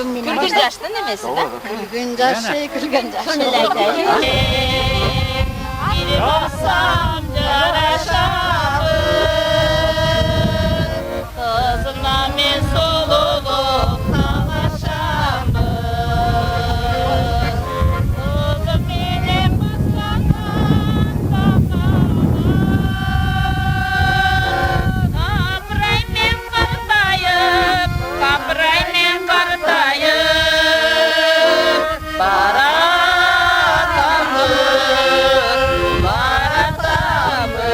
kızım benim. Kırgız yaşlı nemesi de. Kırgınca şey, kırgınca. Sonralarda. Biri bassam caraşamı, kızımla men soluluk talaşamı. Kızım benim baskandan bakamı, kapray men kartayıp, kapray men kartayıp, baratamı, baratamı.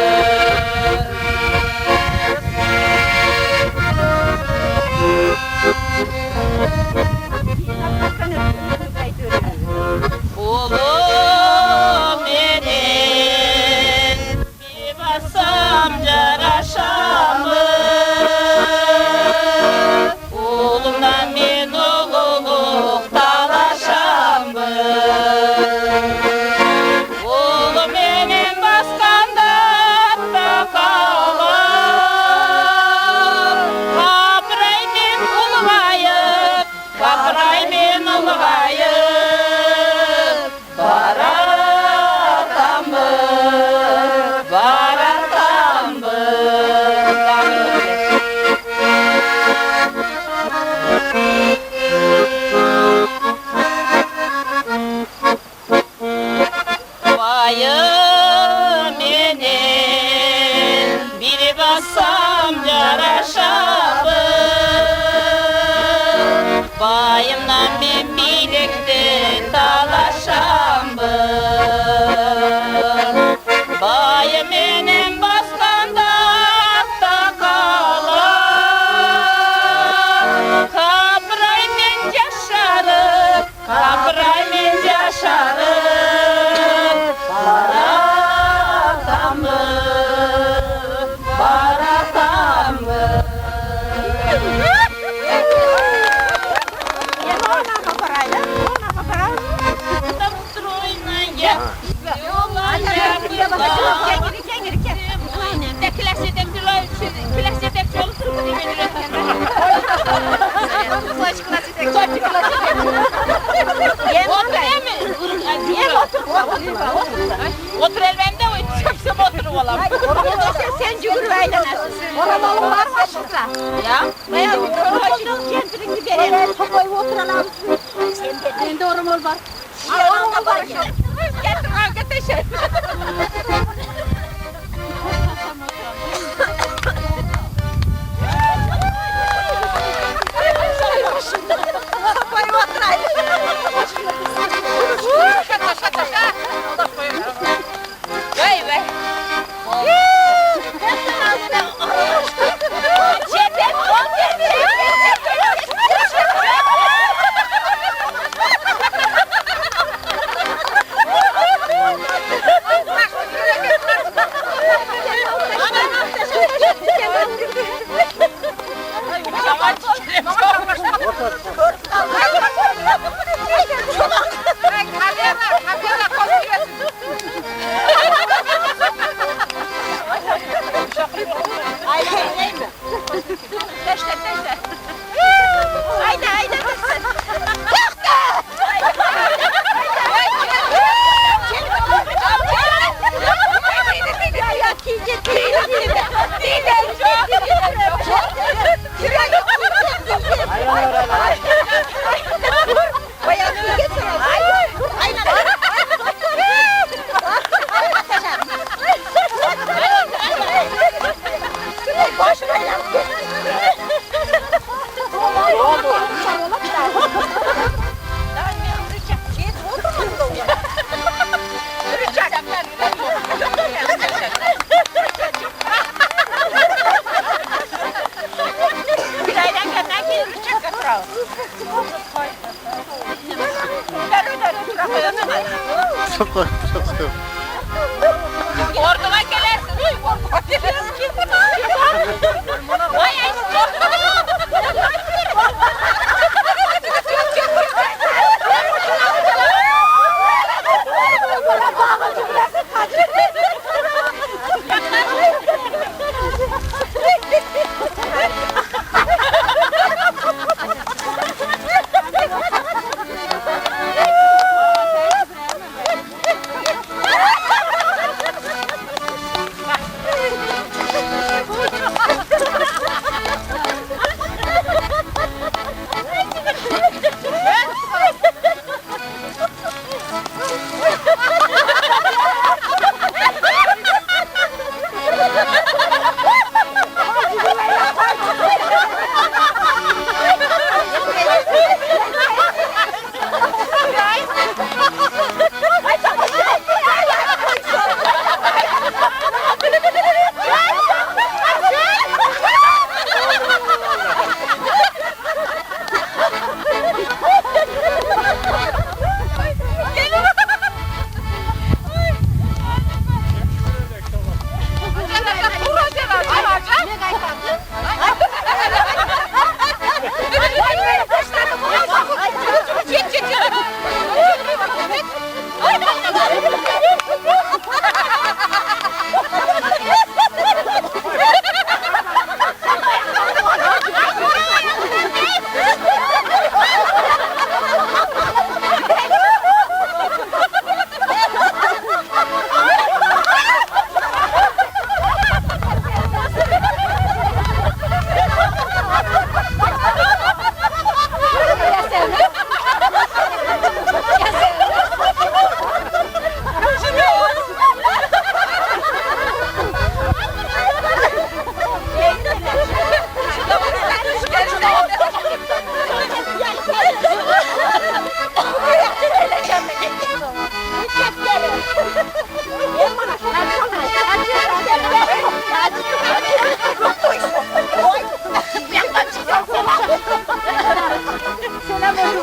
Oğlum benim bir bassam caraşamı, oğlumdan men oğluluk talaşamı. Oğlum benim baskanda bakalım, kapray men ulğayıp, kapray men ulğayıp, baratamı, baratamı. Vayım benim, biri bassam caraşamı, bayımdan ben bilekte talaşamı. Bayım benim baskanda takalım, kapray men yaşarım, kapray men yaşarım, baratamı, baratamı. Otur elbende çöksem oturup olam. Sen cügür aylanasın. Ona malım var mı şurada? Ya? Bayağı bir oturup kendini gidelim. Toplayıp oturalım. Ben de orum ol var. Ona var ya. Getir arkadaşlar. Toplayıp oturayım. Vay vay. Çetin ol Haydi haydi. Orduma gelersin. Orduma gelersin. Vay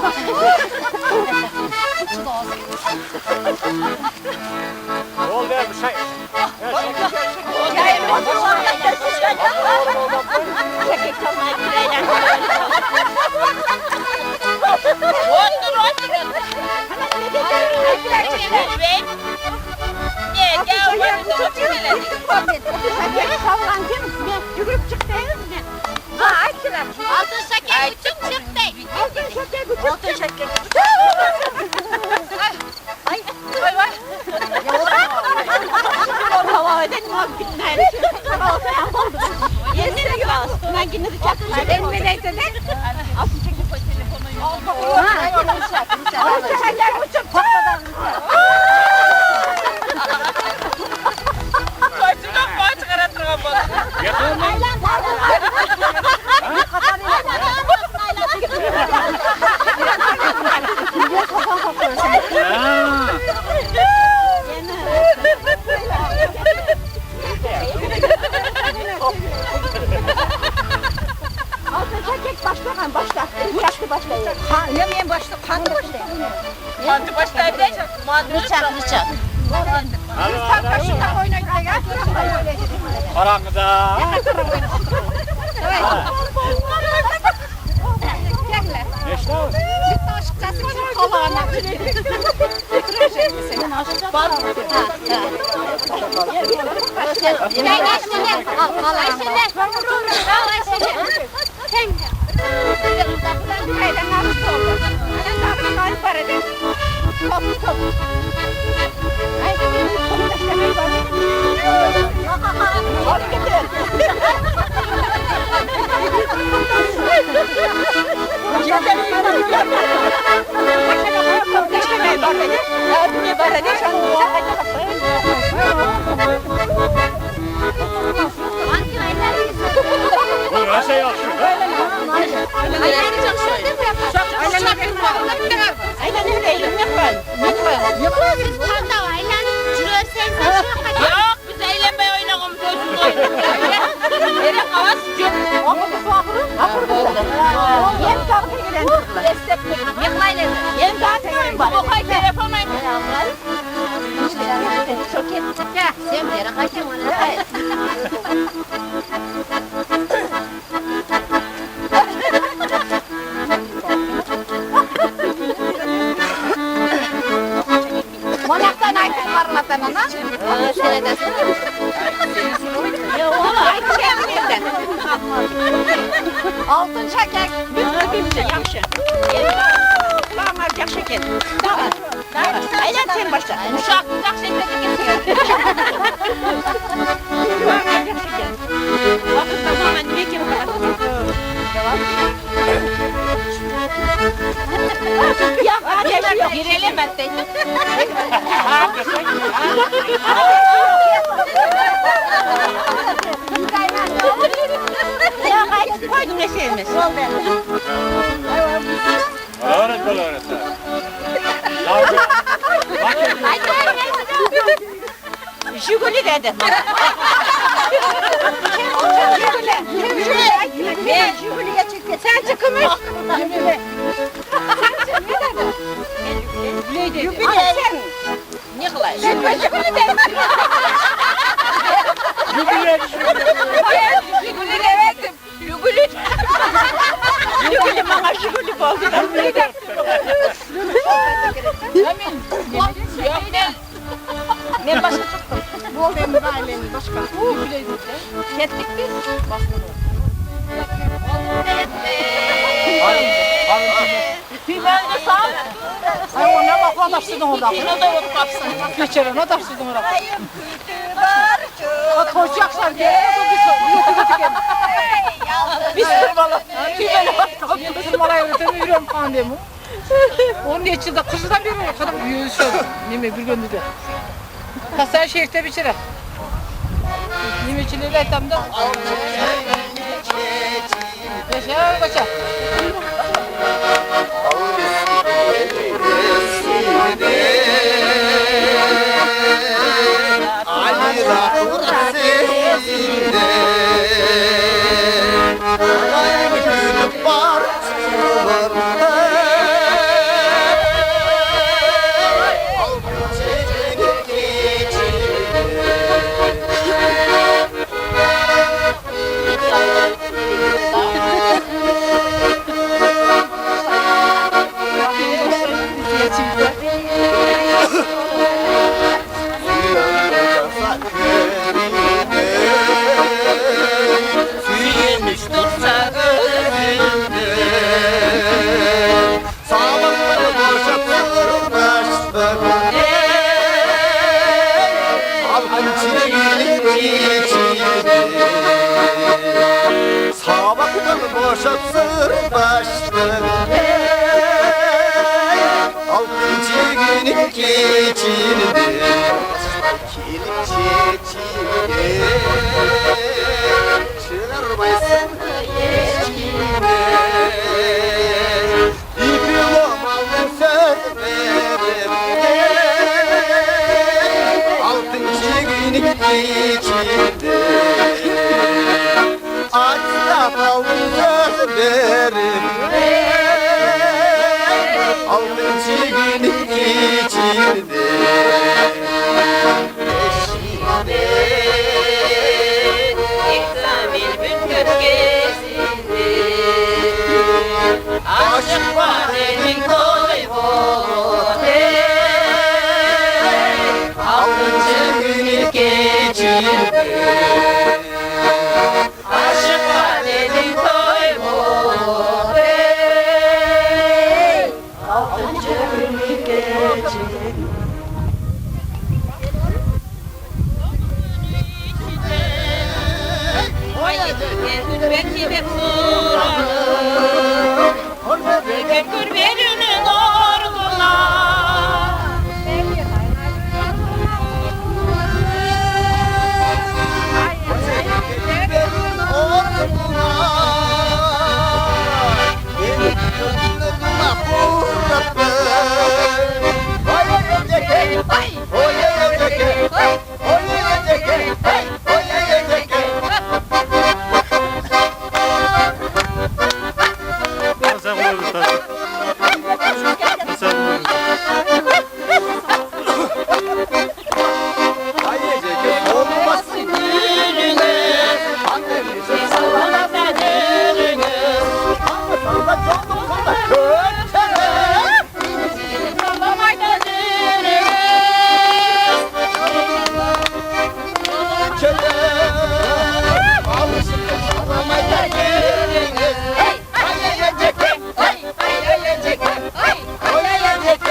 Ne oldu ya bu şey? Otur otur. Ne gel bana da otur hele. Yürüyüp çıktınız mı? Altın şeker bütün çıktı. Altın şeker. Vay vay. Hava edelim abi günler. Yesene gibi alsın. Ben yine de çaktım. Ben mi neyse de? Altın şeker koy telefonu. Altın şeker bu çok patladan. Koçuna koç karatırma bana. Başla. Uçaktı başlayın. Yemeğin başla. Kandı başlayın. Mantı başlayıp değil. Mantı Rıçak. Tam kaşıkla oynayın ya. Aramıza. Neşte o? Bu her şey yok. Yok biz eğlenmeye oynayalım. Sözsüz oynayalım. Yere havas yok. Bu koy telefonu. Monaktan ayıp varmadan ona. Şöyle de. Yok oğlum ayıp gelmedi. Altın şeker. Bitti yaxşı. Kulağım alacak şeker. Aynen sen başla. Uşak uşak şeklinde getiriyor. Kulağım alacak şeker. Vakit tamamen bekir. Ya ateş yok. Girelim ben de. Ya hayır koydum ne sevmez. Öğret böyle öğret. Jiguli dedi. Jiguli'ye çıktı. Sen çıkmış. Jiguli. Jiguli sen. Ne kılay? Jiguli dedi. Jiguli demedim. Jiguli. Jiguli bana Jiguli oldu. Yok ne? Ben başka çıktım. Bu oldu benim ailemin başka. Kettik biz. Ben de sağ ol. Ay ona bak o da sıdın orada. Yine de yok kapsın. Geçerin o da sıdın orada. O koşacaklar diye o da bir sırmalı. Tüymeli bak. Sırmalı öğreteni yürüyorum falan diye mi? Onun içinde kızıdan bir böyle kadın yürüyüşüyor. Nime bir gündü de. Kasan şehirte bir çire. Nimecileri etemde. Yaşa başa. Parçalarında başladık. Halkın çiğlik içinde sabahtan boşap sırdaştık. Halkın çiğlik içinde kilik çiçeğinde çırmaysın yeşilde. İpim olmalı sözlerim altın çiğnik içinde açta kalın sözlerim altın çiğnik içinde eşinde Yıktı bülbül gölgesinde. Aşık var elin koy bote. altıncı gün geçirdi. Aşık var elin koy bote. Oy belki de kurarım. Belki kurberinin orduna. Benim orduma benim gönlüme uğrattı. Oy yiyecek, oy yiyecek, oy yiyecek, oy yiyecek. Sen vurursun tabii. Sen vurursun. Ay yiyecek olmasın Gülünüz, annemize sallansa gülünüz. salla canım salla köçere. Sallamayda gülünüz. Köçere. Alışık sallamayla yeriniz. Ay yiyecek, ay yiyecek, ay yiyecek,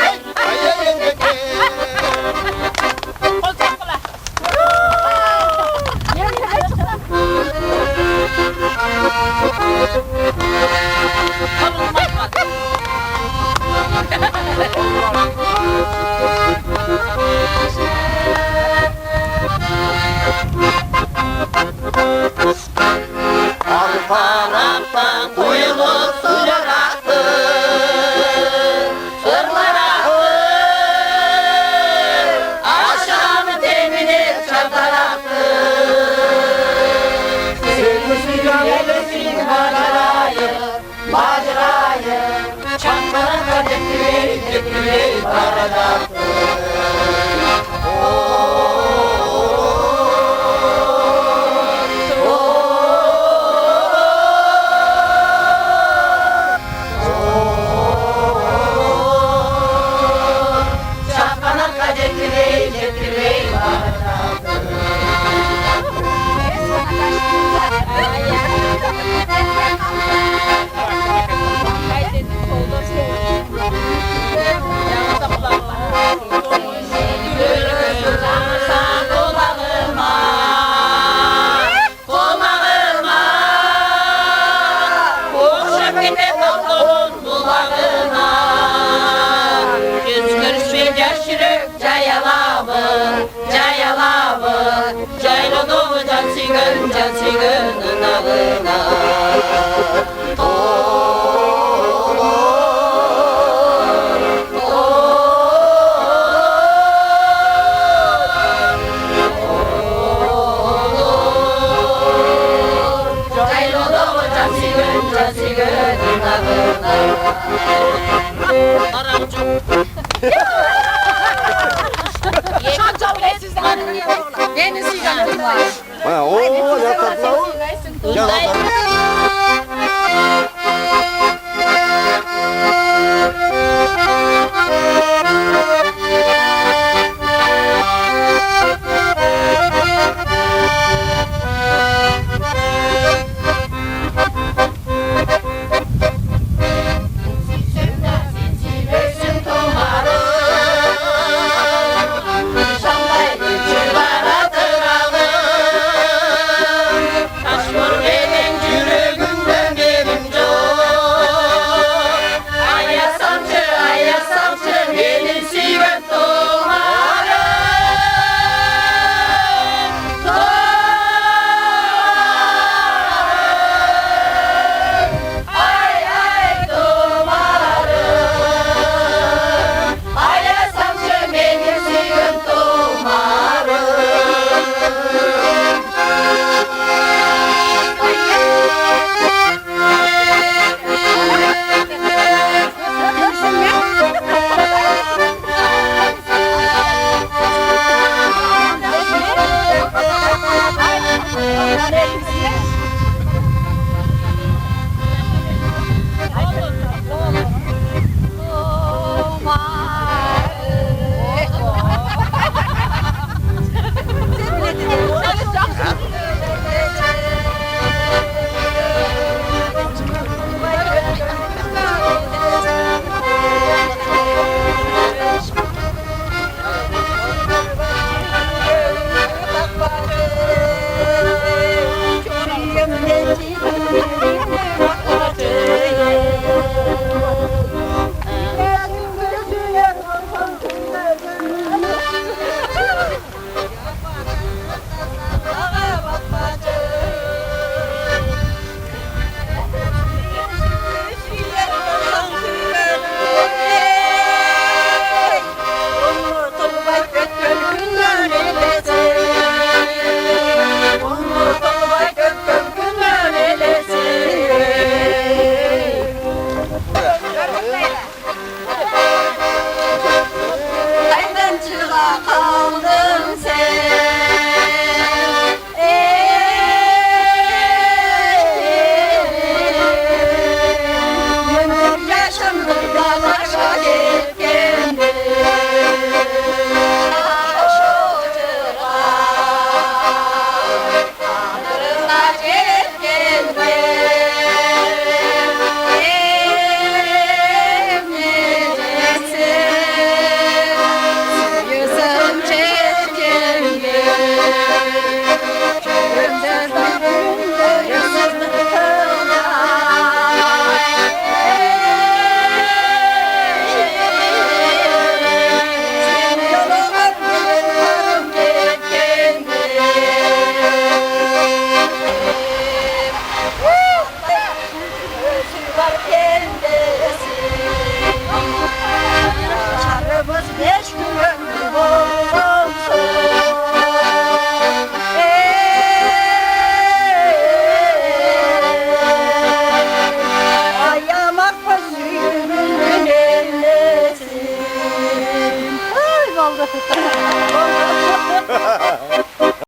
ay yiyecek. Kozakla. Alınmaymadı. Arpadan kuyulu sular aktı. Sırlar aktı. Aşağını temin et çatar aktı. Sevgisi macerayı, macerayı. Çankara getiriyor arada. Çankara getiriyor arada. Can sigının ağına Ha o ne tatlı. Gel bakalım. Versin tomarı